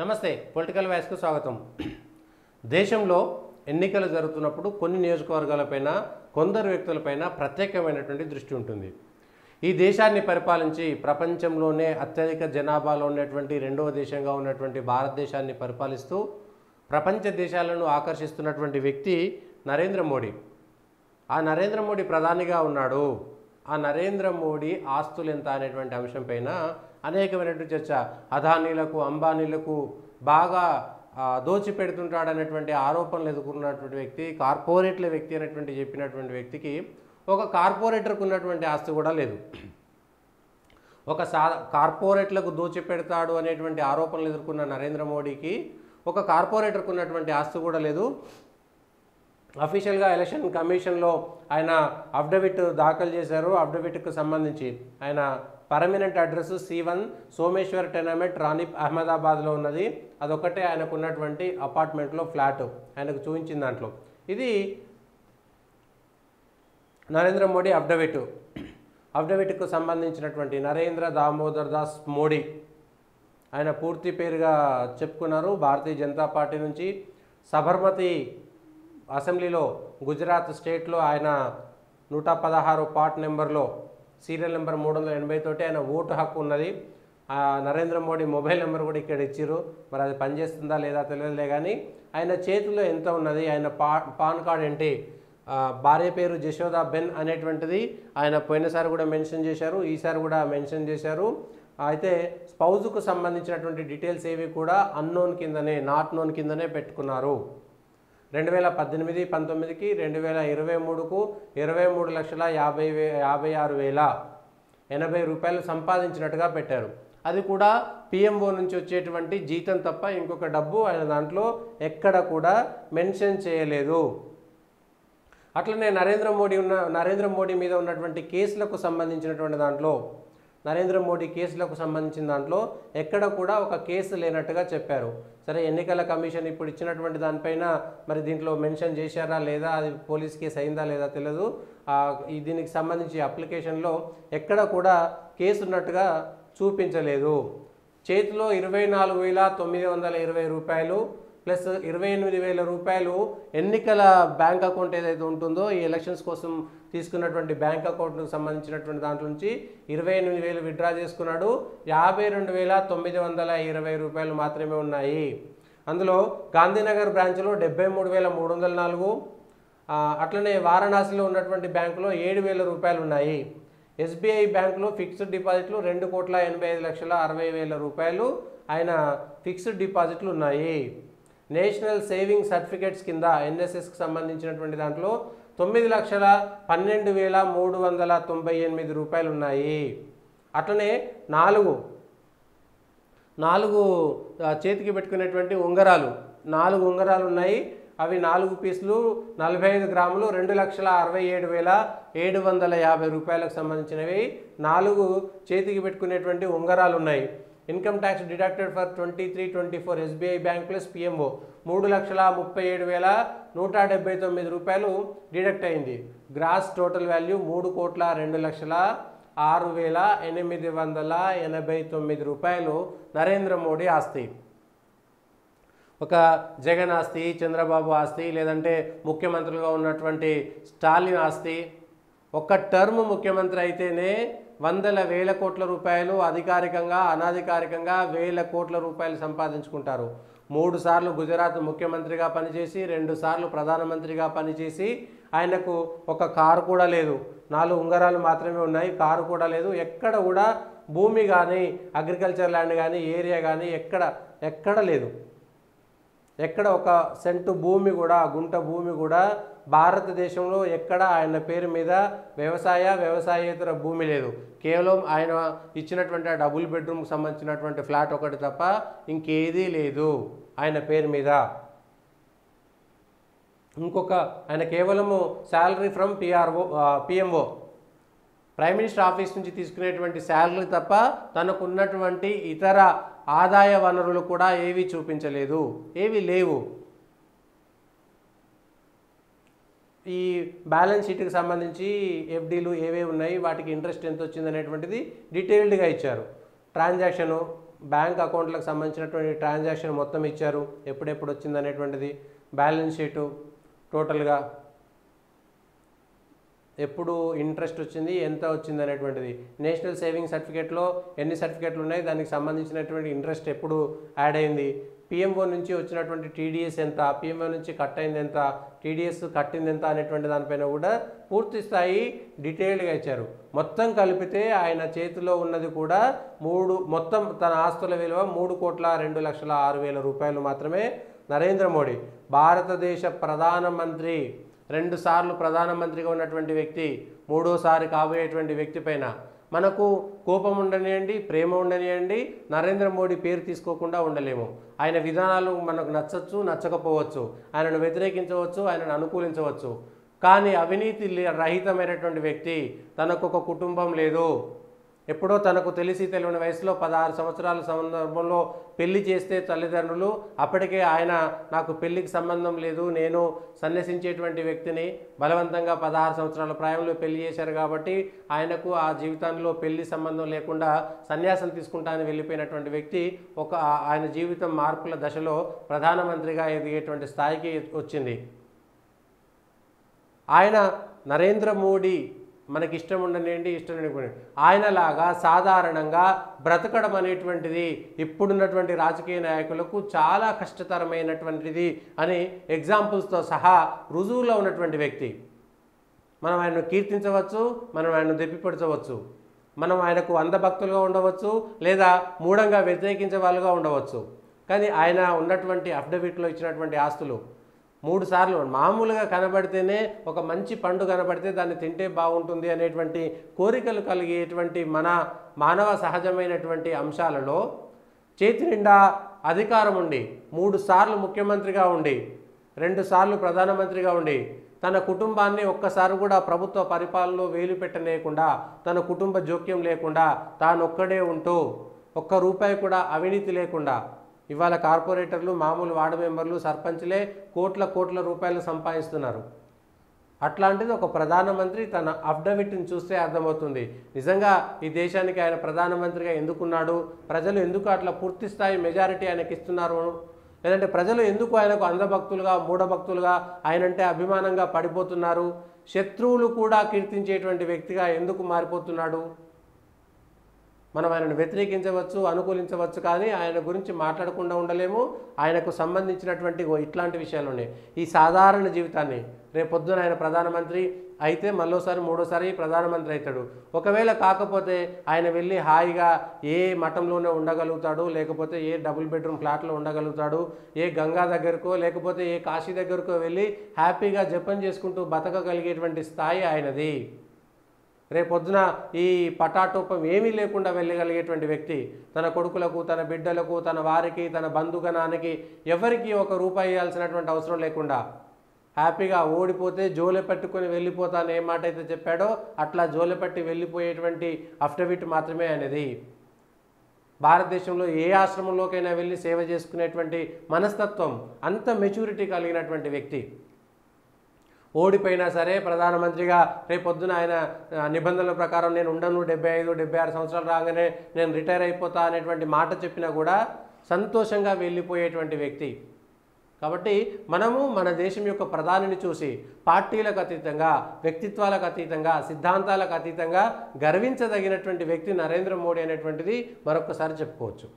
నమస్తే పొలిటికల్ వాయిస్కు స్వాగతం. దేశంలో ఎన్నికలు జరుగుతున్నప్పుడు కొన్ని నియోజకవర్గాలపైన కొందరు వ్యక్తులపైన ప్రత్యేకమైనటువంటి దృష్టి ఉంటుంది. ఈ దేశాన్ని పరిపాలించి ప్రపంచంలోనే అత్యధిక జనాభాలో ఉన్నటువంటి రెండవ దేశంగా ఉన్నటువంటి భారతదేశాన్ని పరిపాలిస్తూ ప్రపంచ దేశాలను ఆకర్షిస్తున్నటువంటి వ్యక్తి నరేంద్ర మోడీ. ఆ నరేంద్ర మోడీ ప్రధానిగా ఉన్నాడు. ఆ నరేంద్ర మోడీ ఆస్తులు ఎంత అనేటువంటి అంశంపైన అనేకమైనటువంటి చర్చ. అదానీలకు అంబానీలకు బాగా దోచిపెడుతుంటాడనేటువంటి ఆరోపణలు ఎదుర్కొన్నటువంటి వ్యక్తి, కార్పొరేట్ల వ్యక్తి అనేటువంటి చెప్పినటువంటి వ్యక్తికి ఒక కార్పొరేటర్కు ఉన్నటువంటి ఆస్తి కూడా లేదు. ఒక కార్పొరేట్లకు దోచిపెడతాడు అనేటువంటి ఆరోపణలు ఎదుర్కొన్న నరేంద్ర మోడీకి ఒక కార్పొరేటర్కు ఉన్నటువంటి ఆస్తి కూడా లేదు. అఫీషియల్గా ఎలక్షన్ కమిషన్లో ఆయన అఫిడవిట్ దాఖలు చేశారు. అఫిడవిట్కు సంబంధించి ఆయన పర్మనెంట్ అడ్రస్ C1 సోమేశ్వర్ టెనమెంట్ రాణి అహ్మదాబాద్లో ఉన్నది. అదొకటే ఆయనకు ఉన్నటువంటి అపార్ట్మెంట్లో ఫ్లాట్ ఆయనకు చూపించిన దాంట్లో. ఇది నరేంద్ర మోడీ అఫిడవిట్కు సంబంధించినటువంటి నరేంద్ర దామోదర్ దాస్ మోడీ ఆయన పూర్తి పేరుగా చెప్పుకున్నారు. భారతీయ జనతా పార్టీ నుంచి సబర్మతి అసెంబ్లీలో గుజరాత్ స్టేట్లో ఆయన 116 పార్ట్ నెంబర్లో సీరియల్ నెంబర్ 380 తోటి ఆయన ఓటు హక్కు ఉన్నది. నరేంద్ర మోడీ మొబైల్ నెంబర్ కూడా ఇక్కడ ఇచ్చిర్రు. మరి అది పనిచేస్తుందా లేదా తెలియదులే, కానీ ఆయన చేతిలో ఎంత ఉన్నది, ఆయన పాన్ కార్డ్ ఏంటి, భార్య పేరు జశోదా బెన్ అనేటువంటిది ఆయన పోయినసారి కూడా మెన్షన్ చేశారు, ఈసారి కూడా మెన్షన్ చేశారు. అయితే స్పౌజుకు సంబంధించినటువంటి డీటెయిల్స్ ఏవి కూడా అన్నోన్ కిందనే, నాట్ నోన్ కిందనే పెట్టుకున్నారు. 2018-19కి 2023కు 23,56,080 రూపాయలు సంపాదించినట్టుగా పెట్టారు. అది కూడా PMO నుంచి వచ్చేటువంటి జీతం తప్ప ఇంకొక డబ్బు ఆయన దాంట్లో ఎక్కడ కూడా మెన్షన్ చేయలేదు. అట్లనే నరేంద్ర మోడీ మీద ఉన్నటువంటి కేసులకు సంబంధించినటువంటి దాంట్లో, నరేంద్ర మోడీ కేసులకు సంబంధించిన దాంట్లో ఎక్కడ కూడా ఒక కేసు లేనట్టుగా చెప్పారు. సరే, ఎన్నికల కమిషన్ ఇప్పుడు ఇచ్చినటువంటి దానిపైన మరి దీంట్లో మెన్షన్ చేశారా లేదా, అది పోలీస్ కేసు అయిందా లేదా తెలియదు. దీనికి సంబంధించి అప్లికేషన్లో ఎక్కడ కూడా కేసు ఉన్నట్టుగా చూపించలేదు. చేతిలో 24,920 రూపాయలు ప్లస్ 28,000 రూపాయలు ఎన్నికల బ్యాంక్ అకౌంట్ ఏదైతే ఉంటుందో, ఈ ఎలక్షన్స్ కోసం తీసుకున్నటువంటి బ్యాంక్ అకౌంట్కు సంబంధించినటువంటి దాంట్లో నుంచి 28,000 విత్డ్రా చేసుకున్నాడు. 52,920 రూపాయలు మాత్రమే ఉన్నాయి. అందులో గాంధీనగర్ బ్రాంచ్లో 73,304, అట్లనే వారణాసిలో ఉన్నటువంటి బ్యాంకులో 7,000 రూపాయలు ఉన్నాయి. SBI బ్యాంకులో ఫిక్స్డ్ డిపాజిట్లు 2,85,60,000 రూపాయలు ఆయన ఫిక్స్డ్ డిపాజిట్లు ఉన్నాయి. నేషనల్ సేవింగ్ సర్టిఫికేట్స్ కింద NSSకి సంబంధించినటువంటి దాంట్లో 9,12,398 రూపాయలు ఉన్నాయి. అట్లనే నాలుగు చేతికి పెట్టుకునేటువంటి ఉంగరాలు 4 ఉంగరాలు ఉన్నాయి. అవి 4 పీసులు 45 గ్రాములు 2,67,750 రూపాయలకు సంబంధించినవి 4 చేతికి పెట్టుకునేటువంటి ఉంగరాలు ఉన్నాయి. Income tax deducted for 23-24 SBI bank plus PMO 3,37,179 రూపాయలు డిడక్ట్ అయింది. గ్రాస్ టోటల్ వాల్యూ 3,02,06,889 రూపాయలు నరేంద్ర మోడీ ఆస్తి. ఒక జగన్ ఆస్తి, చంద్రబాబు ఆస్తి, లేదంటే ముఖ్యమంత్రులుగా ఉన్నటువంటి స్టాలిన్ ఆస్తి. ఒక టర్మ్ ముఖ్యమంత్రి అయితేనే వందల వేల కోట్ల రూపాయలు అధికారికంగా అనధికారికంగా వేల కోట్ల రూపాయలు సంపాదించుకుంటారు. 3 సార్లు గుజరాత్ ముఖ్యమంత్రిగా పనిచేసి 2 సార్లు ప్రధానమంత్రిగా పనిచేసి ఆయనకు ఒక కారు కూడా లేదు. 4 ఉంగరాలు మాత్రమే ఉన్నాయి, కారు కూడా లేదు. ఎక్కడ కూడా భూమి కానీ, అగ్రికల్చర్ ల్యాండ్ కానీ, ఏరియా కానీ ఎక్కడ లేదు. ఎక్కడ ఒక సెంటు భూమి కూడా, గుంట భూమి కూడా భారతదేశంలో ఎక్కడ ఆయన పేరు మీద వ్యవసాయేతర భూమి లేదు. కేవలం ఆయన ఇచ్చినటువంటి డబుల్ బెడ్రూమ్కి సంబంధించినటువంటి ఫ్లాట్ ఒకటి తప్ప ఇంకేదీ లేదు ఆయన పేరు మీద. ఇంకొక ఆయన కేవలము salary from PMO prime minister office నుంచి తీసుకునేటువంటి శాలరీ తప్ప తనకున్నటువంటి ఇతర ఆదాయ వనరులు కూడా ఏవి చూపించలేదు, ఏవి లేవు. ఈ బ్యాలెన్స్ షీట్కి సంబంధించి FDలు ఏవే ఉన్నాయి, వాటికి ఇంట్రెస్ట్ ఎంత వచ్చింది అనేటువంటిది డీటెయిల్డ్గా ఇచ్చారు. ట్రాన్సాక్షను బ్యాంక్ అకౌంట్లకు సంబంధించినటువంటి ట్రాన్సాక్షన్ మొత్తం ఇచ్చారు, ఎప్పుడెప్పుడు వచ్చింది అనేటువంటిది, బ్యాలెన్స్ షీటు టోటల్గా ఎప్పుడు ఇంట్రెస్ట్ వచ్చింది, ఎంత వచ్చింది అనేటువంటిది, నేషనల్ సేవింగ్ సర్టిఫికేట్లో ఎన్ని సర్టిఫికేట్లు ఉన్నాయి, దానికి సంబంధించినటువంటి ఇంట్రెస్ట్ ఎప్పుడు యాడ్ అయింది, పిఎంఓ నుంచి వచ్చినటువంటి టీడీఎస్ ఎంత, పిఎంఓ నుంచి కట్ అయింది ఎంత, టీడీఎస్ కట్టింది ఎంత అనేటువంటి దానిపైన కూడా పూర్తి స్థాయి డీటెయిల్డ్గా ఇచ్చారు. మొత్తం కలిపితే ఆయన చేతిలో ఉన్నది కూడా మొత్తం తన ఆస్తుల విలువ 3,02,06,000 రూపాయలు మాత్రమే. నరేంద్ర మోడీ భారతదేశ ప్రధానమంత్రి, 2 సార్లు ప్రధానమంత్రిగా ఉన్నటువంటి వ్యక్తి, 3వసారి కాబోయేటువంటి వ్యక్తి పైన మనకు కోపం ఉండనియండి, ప్రేమ ఉండనియండి, నరేంద్ర మోడీ పేరు తీసుకోకుండా ఉండలేము. ఆయన విధానాలు మనకు నచ్చచ్చు, నచ్చకపోవచ్చు, ఆయనను వ్యతిరేకించవచ్చు, ఆయనను అనుకూలించవచ్చు. కానీ అవినీతి రహితమైనటువంటి వ్యక్తి, తనకు ఒక కుటుంబం లేదు, ఎప్పుడో తనకు తెలిసి తెలియని వయసులో 16 సంవత్సరాల సందర్భంలో పెళ్లి చేస్తే తల్లిదండ్రులు అప్పటికే ఆయన నాకు పెళ్లికి సంబంధం లేదు, నేను సన్యసించేటువంటి వ్యక్తిని బలవంతంగా 16 సంవత్సరాల ప్రాయంలో పెళ్లి చేశారు కాబట్టి ఆయనకు ఆ జీవితంలో పెళ్లి సంబంధం లేకుండా సన్యాసం తీసుకుంటానని వెళ్ళిపోయినటువంటి వ్యక్తి ఆయన జీవితం మార్పుల దశలో ప్రధానమంత్రిగా ఎదిగేటువంటి స్థాయికి వచ్చింది. ఆయన నరేంద్ర మోడీ మనకి ఇష్టం ఉండనివ్వండి, ఇష్టం ఉండనివ్వండి, ఆయనలాగా సాధారణంగా బ్రతకడం అనేటువంటిది ఇప్పుడున్నటువంటి రాజకీయ నాయకులకు చాలా కష్టతరమైనటువంటిది అని ఎగ్జాంపుల్స్తో సహా రుజువులో ఉన్నటువంటి వ్యక్తి. మనం ఆయనను కీర్తించవచ్చు, మనం ఆయనను దెప్పిపరచవచ్చు, మనం ఆయనకు అంధభక్తులుగా ఉండవచ్చు, లేదా మూఢంగా వ్యతిరేకించే వాళ్ళుగా ఉండవచ్చు. కానీ ఆయన ఉన్నటువంటి అఫిడవిట్లో ఇచ్చినటువంటి ఆస్తులు 3 సార్లు మామూలుగా కనబడితేనే, ఒక మంచి పండు కనబడితే దాన్ని తింటే బాగుంటుంది అనేటువంటి కోరికలు కలిగేటువంటి మన మానవ సహజమైనటువంటి అంశాలలో చేతి నిండా అధికారం ఉండి, 3 సార్లు ముఖ్యమంత్రిగా ఉండి, 2 సార్లు ప్రధానమంత్రిగా ఉండి, తన కుటుంబాన్ని ఒక్కసారి కూడా ప్రభుత్వ పరిపాలనలో వేలు పెట్టలేకుండా, తన కుటుంబ జోక్యం లేకుండా, తానొక్కడే ఉంటూ, ఒక్క రూపాయి కూడా అవినీతి లేకుండా, ఇవాళ కార్పొరేటర్లు, మామూలు వార్డు మెంబర్లు, సర్పంచ్లే కోట్ల రూపాయలు సంపాదిస్తున్నారు. అట్లాంటిది ఒక ప్రధానమంత్రి తన అఫిడవిట్ని చూస్తే అర్థమవుతుంది నిజంగా ఈ దేశానికి ఆయన ప్రధానమంత్రిగా ఎందుకున్నాడు, ప్రజలు ఎందుకు అట్లా పూర్తి స్థాయి మెజారిటీ ఆయనకి ఇస్తున్నారు, లేదంటే ప్రజలు ఎందుకు ఆయనకు అంధభక్తులుగా, మూఢభక్తులుగా, ఆయనంటే అభిమానంగా పడిపోతున్నారు, శత్రువులు కూడా కీర్తించేటువంటి వ్యక్తిగా ఎందుకు మారిపోతున్నాడు. మనం ఆయనను వ్యతిరేకించవచ్చు, అనుకూలించవచ్చు, కానీ ఆయన గురించి మాట్లాడకుండా ఉండలేము. ఆయనకు సంబంధించినటువంటి ఇట్లాంటి విషయాలు ఉన్నాయి. ఈ సాధారణ జీవితాన్ని రేపొద్దున ఆయన ప్రధానమంత్రి అయితే మళ్ళోసారి 3వసారి ప్రధానమంత్రి అవుతాడు. ఒకవేళ కాకపోతే ఆయన వెళ్ళి హాయిగా ఏ మఠంలోనే ఉండగలుగుతాడు, లేకపోతే ఏ డబుల్ బెడ్రూమ్ ఫ్లాట్లో ఉండగలుగుతాడు, ఏ గంగా దగ్గరకో లేకపోతే ఏ కాశీ దగ్గరకో వెళ్ళి హ్యాపీగా జపం చేసుకుంటూ బతకగలిగేటువంటి స్థాయి ఆయనది. రేపొద్దున ఈ పటాటోపం ఏమీ లేకుండా వెళ్ళగలిగేటువంటి వ్యక్తి, తన కొడుకులకు, తన బిడ్డలకు, తన వారికి, తన బంధుగణానికి ఎవరికి ఒక రూపాయి ఇవ్వాల్సినటువంటి అవసరం లేకుండా హ్యాపీగా ఓడిపోతే జోలె పట్టుకొని వెళ్ళిపోతాను ఏ మాట అయితే చెప్పాడో అట్లా జోలె పట్టి వెళ్ళిపోయేటువంటి అఫిడవిట్ మాత్రమే అనేది. భారతదేశంలో ఏ ఆశ్రమంలోకైనా వెళ్ళి సేవ చేసుకునేటువంటి మనస్తత్వం, అంత మెచ్యూరిటీ కలిగినటువంటి వ్యక్తి. ఓడిపోయినా సరే ప్రధానమంత్రిగా రేపొద్దున ఆయన నిబంధనల ప్రకారం నేను ఉండను, 75, 76 సంవత్సరాలు రాగానే నేను రిటైర్ అయిపోతా అనేటువంటి మాట చెప్పినా కూడా సంతోషంగా వెళ్ళిపోయేటువంటి వ్యక్తి. కాబట్టి మనము మన దేశం యొక్క ప్రధానిని చూసి పార్టీలకు అతీతంగా, వ్యక్తిత్వాలకు అతీతంగా, సిద్ధాంతాలకు అతీతంగా గర్వించదగినటువంటి వ్యక్తి నరేంద్ర మోడీ అనేటువంటిది మరొకసారి చెప్పుకోవచ్చు.